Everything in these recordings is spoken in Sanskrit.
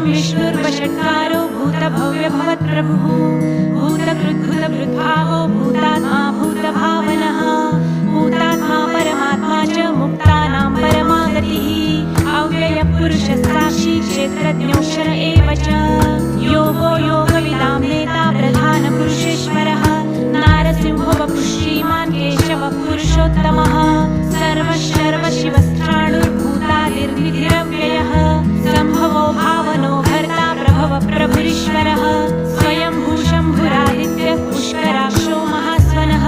विष्णुर्वषट्कारो भूतभव्यभवत्प्रभुः भूतकृद्भुतभृद्भावो भूतात्मा भूतभावनः भूतात्मा परमात्मा च मुक्तानां परमागतिः अव्ययपुरुषस्साक्षी क्षेत्रज्ञोऽक्षर एव च योगो योगविदां नेता प्रधानपुरुषेश्वरः नारसिंहो वपुः श्रीमान् केशवः पुरुषोत्तमः सर्वशर्वशिवस्थाणुर्भूतादिर्निधिरव्ययः सम्भवो भावनो भर्ता प्रभव प्रभुरीश्वरः स्वयंभूशम्भुरादित्यः पुष्कराक्षो महास्वनः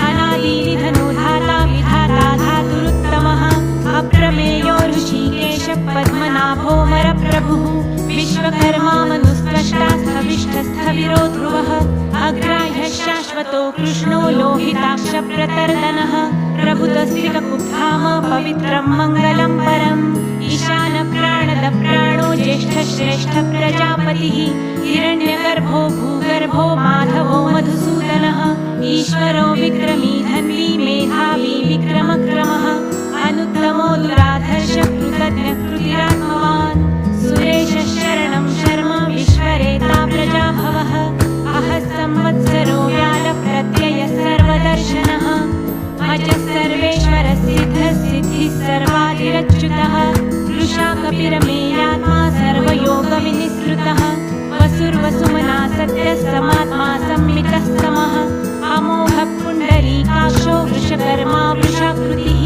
अनादिनिधनो धाता विधाता धातुरुत्तमः अप्रमेयो ऋषिकेश पद्मनाभोऽमरप्रभुः विश्वकर्मा मनुस्त्रष्टा स्थविष्ठस्थविरो ध्रुवः अग्राह्यः शाश्वतो कृष्णो लोहिताक्षप्रतर्दनः प्रभुतस्त्रिककुब्धाम पवित्रं मङ्गलं परम् ईशानप्राणदप्राणो ज्येष्ठश्रेष्ठः प्रजापतिः हिरण्यगर्भो भूगर्भो माधवो मधुसूदनः ईश्वरो विक्रमी धन्वी मेधावी विक्रमक्रमः अनुत्तमो दुराधर्ष कृतज्ञकृतिरात्मवान् सुरेशः शरणं शर्म विश्वरेता प्रजाभवः अहः संवत्सरो व्यालप्रत्ययः सर्वदर्शनः अजः सर्वेश्वरः सिद्धः सिद्धिः सर्वादिरच्युतः वृषा कपिरमेयात्मा सर्वयोगविनिसृतः वसुर्वसुमना सत्यः समात्मा संमितः समः अमोघः पुण्डरीकाक्षो वृषकर्मा वृषाकृतिः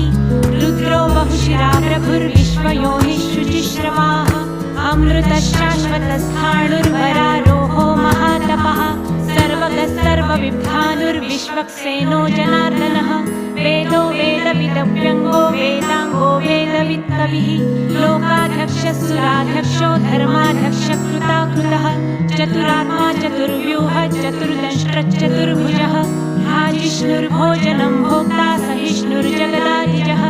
रुद्रो बहुशिरा प्रभुर्विश्वयोनिः शुचिश्रवाः अमृतशाश्वतस्थाणुर्वरारोहो महातपः सर्वगः सर्वविद्वानुर्विश्वक्सेनो जनार्दनः वेदो वेदविदव्यङ्गो वेदाङ्गो वेदवित्कविः लोकाध्यक्षः सुराध्यक्षो धर्माध्यक्षः कृताकृतः चतुरात्मा चतुर्व्यूहः चतुर्दंष्ट्रश्चतुर्भुजः भाजिष्णुर्भोजनं भोक्ता सहिष्णुर्जगदाधिजः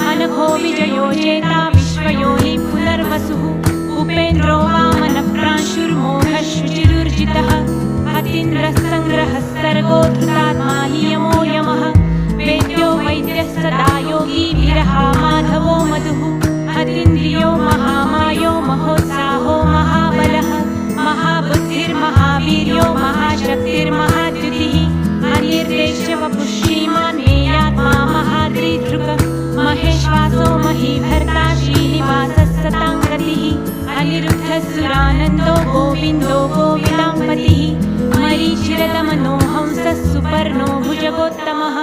अनघो विजयो जेता विश्वयोनि पुनर्वसुः उपेन्द्रो वामनप्रांशुर्मोघः शुचिरुर्जितः अतीन्द्रः सङ्ग्रहः सर्गो धृतात्मा नियमो यमः वेद्यो वैद्यः सदा योगी विरहा माधवो मधुः अतीन्द्रियो महामायो महोत्साहो महाबलः महाबुद्धिर्महावीर्यो महाशक्तिर्महाद्युतिः अनिर्देश्य वपुः श्रीमान् मेयात्मा महाद्रिधृक् महेश्वासो महीभर्ता श्रीनिवासः सताङ्गतिः अनिरुद्धः सुरानन्दो गोविन्दो गोविदाम्पतिः मरीचिरदमनो हंसः सुपर्णो भुजगोत्तमः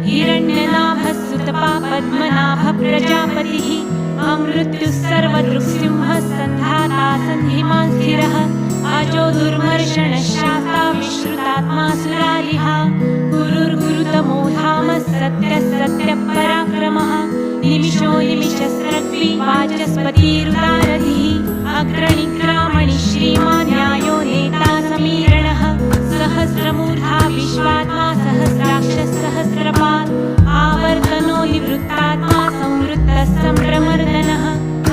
हिरण्यनाभः सुतपा पद्मनाभः प्रजापतिः अमृत्युः सर्वदृक्सिंहः सन्धाता सन्धिमान् स्थिरः अजो दुर्मर्षणः शास्ता विश्रुतात्मा सुरारिः गुरुर्गुरुतमो धामः सत्यः सत्यः पराक्रमः निमिषो निमिषस्रग्वी वाचस्पतिरुदारधिः अग्रणिग्रामणि श्रीमान् न्यायो नेता समीरणः सहस्रमूर्धा विश्वात्मा सहस्राक्षः सहस्रपात् आवर्तनो निवृत्तात्मा संवृत्तः सम्भ्रमर्दनः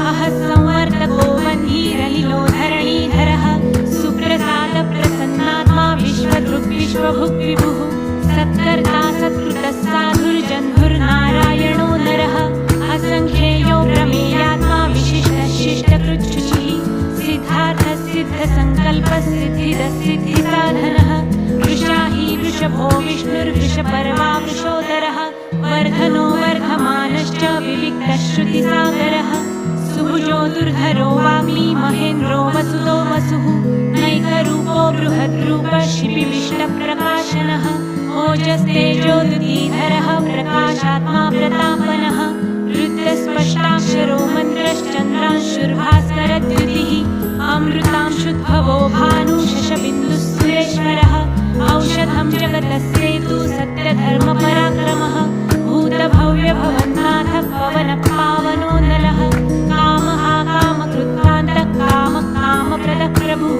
अहः संवर्तको वह्निरनिलो धरणीधरः सुप्रसादप्रसन्नात्मा विश्वभुग्विभुः सत्कर्ता सत्कृतः साधुर्जन्धुर्नारायणो नरः असङ्ख्येयो प्रमेयात्मा विशिष्टः शिष्टकृच्छुचिः सिद्धार्थः सिद्धसङ्कल्पः सिद्धिदः सिद्धिसाधनः वृषाही वृषभो विष्णुर्वृषपर्वा वृषोदरः वर्धनो वर्धमानश्च विविक्तः श्रुतिसागरः सुभुजो दुर्धरो वाग्मी महेन्द्रो वसुतो वसुः नैकरूपो बृहद्रूपः शिपिविष्टप्रकाशनः ओजस्तेजोदुतीधरः प्रकाशात्मा प्रतापनः रुद्रस्पष्टाक्षरो मन्त्रश्चन्द्रांशुर्भास्करद्युतिः अमृतांशुद्भवो भानुशशबिन्दुः सुरेश्वरः औषधं जगतस्येतु सत्यधर्मपराक्रमः भूतभव्यभवन्नाथः पवनः पावनो नलः कामः कामकृत्कान्तः कामप्रदः प्रभुः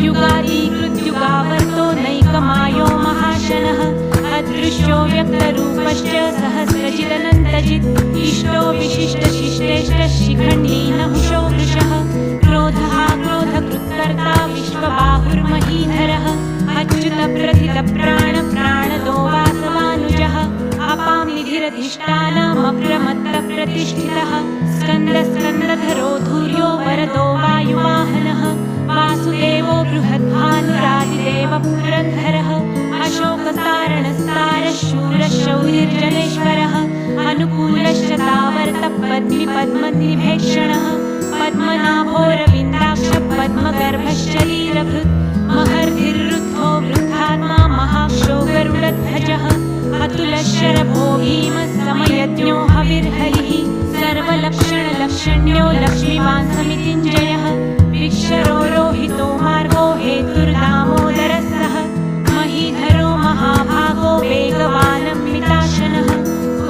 युगादिकृत्युगावर्तो नैकमायो महाशनः अदृश्यो व्यक्तरूपश्च सहस्रजिदनन्तजित् इष्टो विशिष्टशिष्टेष्टः शिखण्डी नहुषो वृषः क्रोधः क्रोधकृत्कर्ता विश्वबाहुर्महीधरः अच्युतप्रथितप्र ज्योतिर्जनेश्वरः अनुकूलश्च तावर्तपद्मिपद्मनिभेक्षणः पद्मनाभोरविन्दाक्ष पद्मगर्भश्चरीरभृत् महर्षिरुद्धो वृद्धात्मा महाक्षो गरुडध्वजः अतुलशरभो भीमस्समयज्ञो हविर्हरिः सर्वलक्षणलक्षण्यो लक्ष्मीवान् समितिञ्जयः विक्षरो रोहितो मार्गो हेतुर्दामोदरः महीधरो महाभागो वेगवानमिताशनः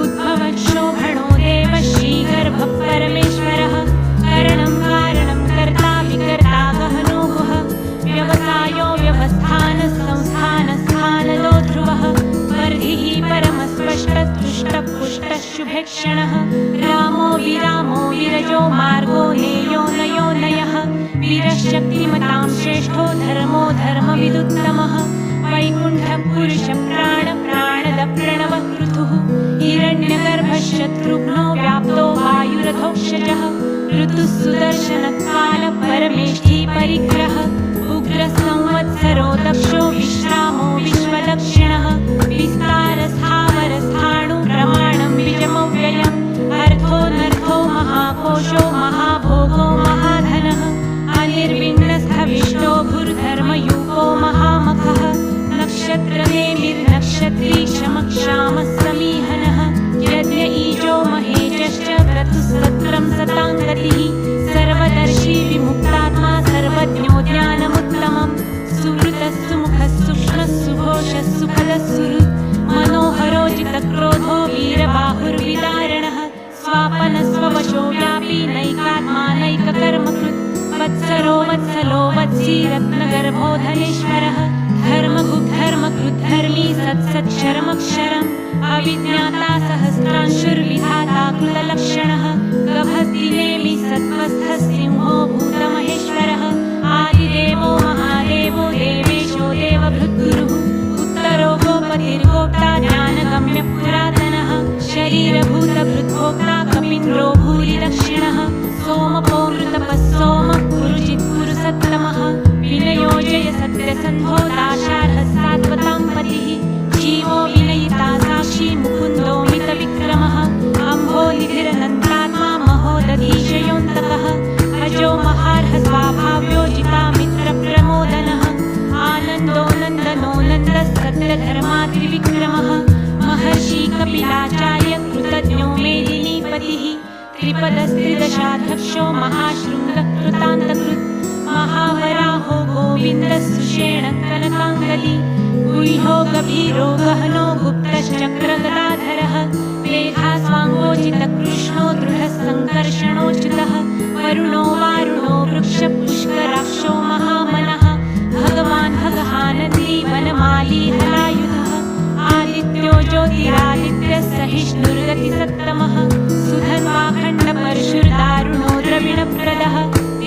उद्भवक्षोभणो देव श्रीगर्भः परमेश्वरः करणं कारणं कर्ता विकर्ता गहनो गुह व्यवसायो व्यवस्थानसंस्थानस्थानदो ध्रुवः वर्धिः परमस्पष्टतुष्टपुष्टः शुभेक्षणः रामो विरजो मार्गो नेयो नयो नयः वीरशक्तिमतां श्रेष्ठो धर्मो धर्मविदुत्तमः वैकुण्ठपुरुषप्राणप्राणद प्रणवः ऋतुः हिरण्यगर्भशत्रुघ्नो व्याप्तो वायुरथोक्षजः ऋतुः सुदर्शनकालपरमेष्ठी परिग्रहः उग्रसंवत्सरो दक्षो विश्रामो विश्वलक्षणः विस्तारस्थावरस्थाणु प्रमाणं बीजमव्ययम् अर्थोऽनर्थो महाकोशो महाभोगो महाधनः अनिर्विण्णस्थविष्टो भूर्धर्मयूपो महामखः नक्षत्रनेमिर्नक्षत्री क्षमक्षामः समीहनः यज्ञ ईजो महेशश्च क्रतुस्तत्रं सताङ्गतिः सर्वदर्शी विमुक्तात्मा सर्वज्ञो ज्ञानमुत्तमम् सुहृतः सुमुखः सुक्ष्मः सुघोषः सुखदः सुहृत् मनोहरोजितक्रोधो वीरबाहुर्विदारणः स्वापनस्ववशो व्यापी नैकात्मा नैककर्मकृत् वत्सरो वत्सलो वत्सी रत्नगर्भो धनेश्वरः धर्मकृद्धर्मी सत्सत्क्षरमक्षरम् अविज्ञाता सहस्रांशुर्विधाता कृतलक्षणः गभस्तिनेमि सत्त्वस्थः सिंहो भूतमहेश्वरः आदिदेवो महादेवो देवेशो देवभृद्गुरुः उत्तरो गोपतिर्गोप्ता ज्ञानगम्यः पुरातनः शरीरभूतभृद्भोक्ता कपीन्द्रो भूरिदक्षिणः सोमपो मृतपः सोमः कुरुचित् कुरु सत्तमः विनयोजय सत्यसन्धो दाशार्हः सात्वतां पतिः जीवो विनयिता साक्षी मुकुन्दो मितविक्रमः अम्भोनिधिरनन्तात्मा महोदधीशयोऽन्तकः अजो महार्ह स्वाभाव्योजिता मित्रप्रमोदनः आनन्दो नन्दनो नन्दः सत्यधर्मात्रिविक्रमः महर्षि कपिलाचार्य कृतज्ञो मेदिनीपतिः त्रिपदस्त्रिदशाध्यक्षो महाशृङ्गः कृतान्तकृत् महावराहो गोविन्दः सुषेण कनकाङ्गदी गुह्यो गभीरो गहनो गुप्तश्चक्रगदाधरः वेधास्वाङ्गोचितकृष्णो दृढः सङ्कर्षणोच्युतः वरुणो वारुणो वृक्षपुष्कराक्षो महामनः भगवान् भगहानन्दी वनमाली हलायुधः आदित्यो ज्योतिरादित्यः सहिष्णुर्गतिसत्तमः सुधन्वाखण्डपरशुर्दारुणो द्रविणप्रदः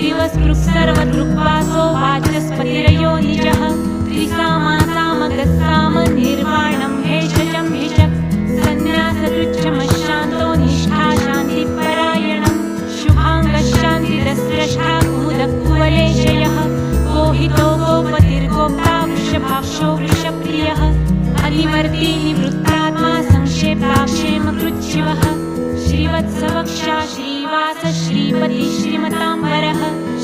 दिवस्कृक् सर्वदृक्वासो वाचस्पतिरयो निजः त्रिसामासामगस्साम निर्वाणं भेषजं भिषक् सन्न्यासदुच्चमशान्तो निष्ठा शान्तिपरायणं शुभाङ्गशान्तिरस्रष्टा कुमुदकुवलेशयः गोहितो गोपतिर्गोप्ता वृषभाक्षो वृषप्रियः अनिवर्ती निवृत्तात्मा संक्षेप्ताक्षेमकृच्छिवः श्रीवत्सवक्षा श्रीवास श्रीपति श्रीमताम्बरः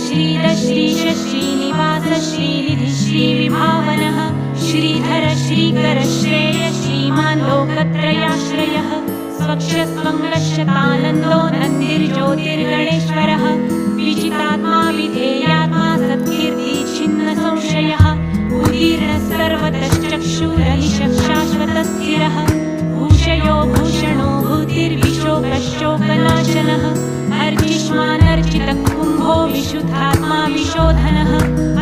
श्रीदश्रीश श्रीनिवास श्रीनिधि श्रीविभावनः श्रीधर श्रीकर श्रेय श्रीमान् लोकत्रयाश्रयः स्वक्षस्वङ्गशतानन्दो नन्दिर्ज्योतिर्गणेश्वरः विजितात्मा विधेयात्मा सत्कीर्ति छिन्नसंशयः उदीर्णः सर्वतश्चक्षुरनिशः शाश्वतस्थिरः भूषयो भूषणो भूतिर्विशोकशोकनाशनः अर्चिष्मानर्चितः कुम्भो विशुद्धात्मा विशोधनः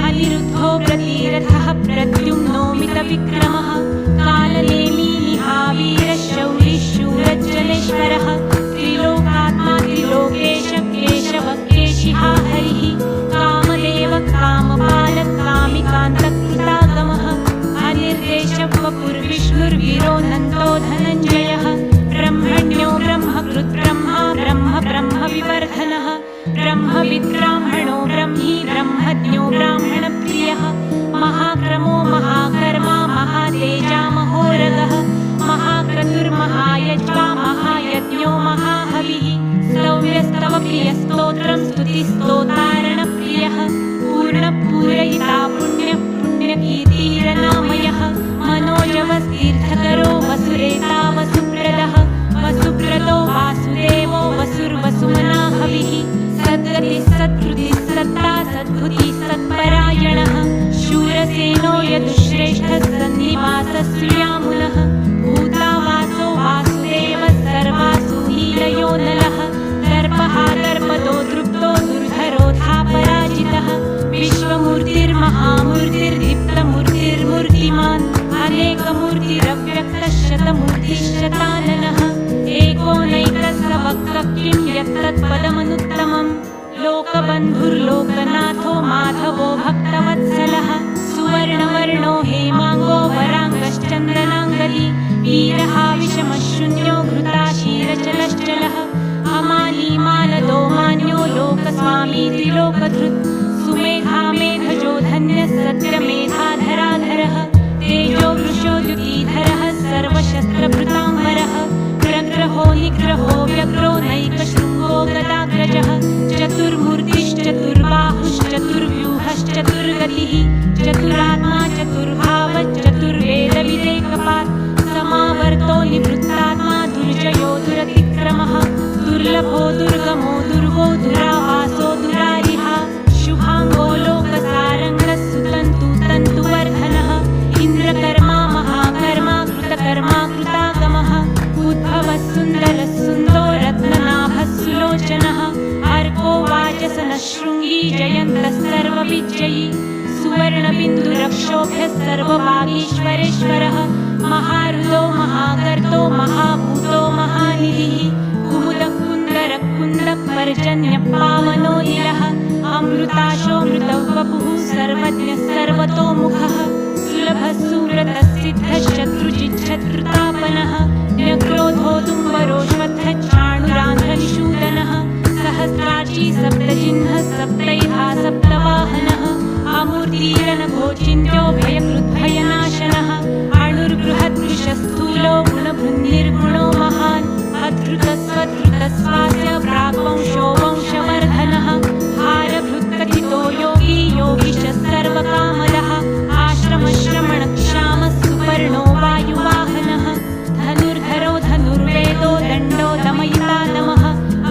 अनिरुद्धो प्रतिरथः प्रद्युम्नो मितविक्रमः कालनेमी निहावीरशौरिशूरज्जलेश्वरः त्रिलोकात्मा त्रिलोकेश केशव केशिहा हरिः कामदेव कामपालः कामिकान्तकृतागमः अनिर्देशवपुर्विष्णुर्विरोनन्तो धनञ्जयः ब्रह्मण्यो ब्रह्मकृद्ब्रह्मा ब्रह्मविवर्धनः ब्रह्मविद्ब्राह्मणो ब्रह्मी ब्रह्मज्ञो ब्राह्मणप्रियः महाक्रमो महाकर्मा महातेजा महोरगः महाक्रतुर्महा शतमूर्तिश्शताननः एकोनैकस्सवक्तः किं यत्तत्पदमनुत्तमम् लोकबन्धुर्लोकनाथो माधवो भक्तवत्सलः सुवर्णवर्णो हेमाङ्गो वराङ्गश्चन्दनाङ्गली वीरहाविषमशून्यो घृताशीरचलश्चलः अमालीमालदो मान्यो लोकस्वामी त्रिलोकधृत् सुमेधामेधजो धन्यः सत्यमेधाधराधरः तेजो वृषो द्युतिधरः सर्वशस्त्रभृताम्बरः प्रग्रहो निग्रहो व्यग्रो नैकशृङ्गो गदाग्रजः चतुर्मूर्तिश्चतुर्बाहुश्चतुर्व्यूहश्चतुर्गतिः चतुरात्मा चतुर्भावश्चतुर्वेदविदेकपात् समावर्तो निवृत्तात्मा दुर्जयो दुरतिक्रमः दुर्लभो दुर्गमो दुर्गो दुरावासो दुरारिहा शुभाङ्गो लोकसारङ्गः सुतन्तु तन्तुवर्धनः इन्द्रकर्मा महाकर्मा कृतकर्मा कृतागमः उद्भवः सुन्दरः सुन्दो रत्ननाभः सुलोचनः अर्को वाचसनः शृङ्गी जयन्तः सर्वविजयी सुवर्णबिन्दुरक्षोभ्यः सर्वभागीश्वरेश्वरः महारुदो महागर्तो महाभूतो महानिधिः कुमुदकुन्दरकुन्दपर्जन्यपावनो नीलः अमृताशोऽमृतवपुः सर्वज्ञः सर्वतोमुखः सुलभः सुव्रतः सिद्धः शत्रुजिच्छत्रुतापनः न्यक्रोधोदुम्बरोऽश्वत्थश्चाणुरान्ध्रनिषूदनः सहस्राची सप्तजिह्नः सप्तैहा सप्तवाहनः अमूर्तिरनघोचिन्त्यो भयकृद्भयनाशनः अणुर्बृहद्वृषस्थूलो गुणभृन्निर्गुणो महान् अधृतस्वधृतस्वास्य प्राग्वंशो वंशवर्धनः भारभृत्कथितो योगी योगीशः सर्वकामदः आश्रमश्रमणक्षामः सुपर्णो वायुवाहनः धनुर्धरो धनुर्वेदो दण्डो दमयिता दमः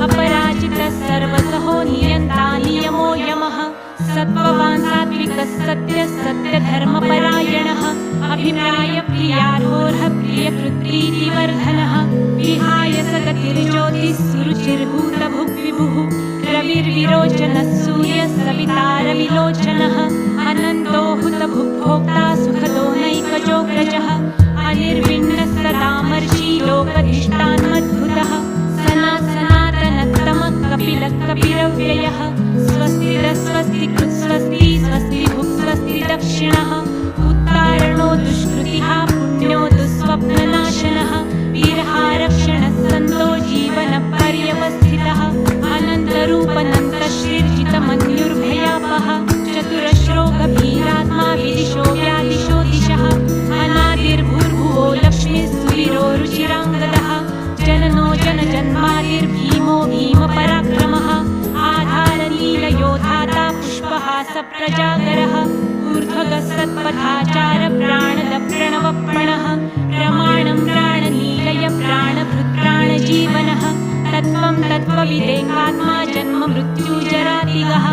अपराजितः सर्वसहो नियन्ता नियमो यमः सत्त्ववान् सात्विकः सत्यः सत्यधर्मपरायणः अभिप्रायप्रियार्होर्ह प्रियकृत्प्रीतिवर्धनः विहाय सगतिर्ज्योतिः सुरुचिर्भूतभुग्विभुः रविर्विरोचनः सूर्यः सवितारविलोचनः अनन्तो हुतभुग्भोक्ता सुखदो नैकजोग्रजः अनिर्विण्णः सदामर्षि लोकधिष्ठान्मद्भुतः सनातनत्तमः कपिलः कपिरव्ययः स्वस्तिरः स्वस्तिकृत् स्वस्ति स्वस्तिभुक् स्वस्ति दक्षिणः उत्तारणो दुष्कृतिः पुण्यो दुःस्वप्ननाशनः वीरहारक्षणः सन्तो जीवनपर्यवस्थितः अनन्तरूपनन्तश्रीर्जितमन्युर्भयापः चतुरश्रो गभीरात्मा विदिशो व्यादिशो दिशः अनादिर्भूर्भुवो लक्ष्मीः सुवीरो रुचिराङ्गदः जननो जनजन्मादिर्भीमो भीमपराक्रमः आधारनीलयोधाता पुष्पहासप्रजागरः ऊर्ध्वगः सत्पथाचारप्राणदप्रणवप्रणः प्रमाणं प्राणनीलय प्राणभृत्प्राणजीवनः तत्त्वं तत्त्वविदेकात्मा जन्ममृत्युजरातिगः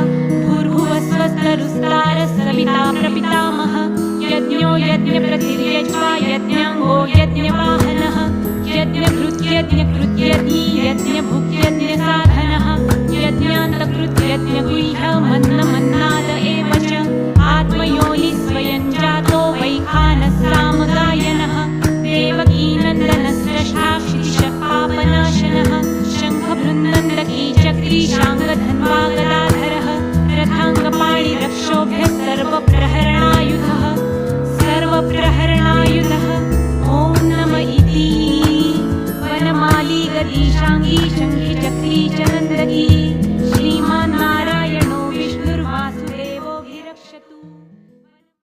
भूर्भुवस्वस्तरुस्तारः सविता प्रपितामहः यज्ञो यज्ञप्रतिर्यज्वा यज्ञाङ्गो यज्ञवाहनः यज्ञभृत्यज्ञकृत्यज्ञी यज्ञभुक्यज्ञसाधनः यज्ञान्तकृत्यज्ञगुह्यमन्नमन्नाद एव च आत्मयोनिः स्वयं जातो वैखानः सामगायनः देवकीनन्दनस्रष्टा क्षितिशः पापनाशनः शङ्खभृन्नन्दकी चक्री शाङ्गधन्वागदाधरः रथाङ्गपाणिरक्षोभ्यः सर्वप्रहरणायुधः ॐ नम इति वनमाली गदीशाङ्गी शङ्खिचक्री च नन्दकी श्रीमान् नारायणो विष्णुर्वासुदेवोऽभिरक्षतु।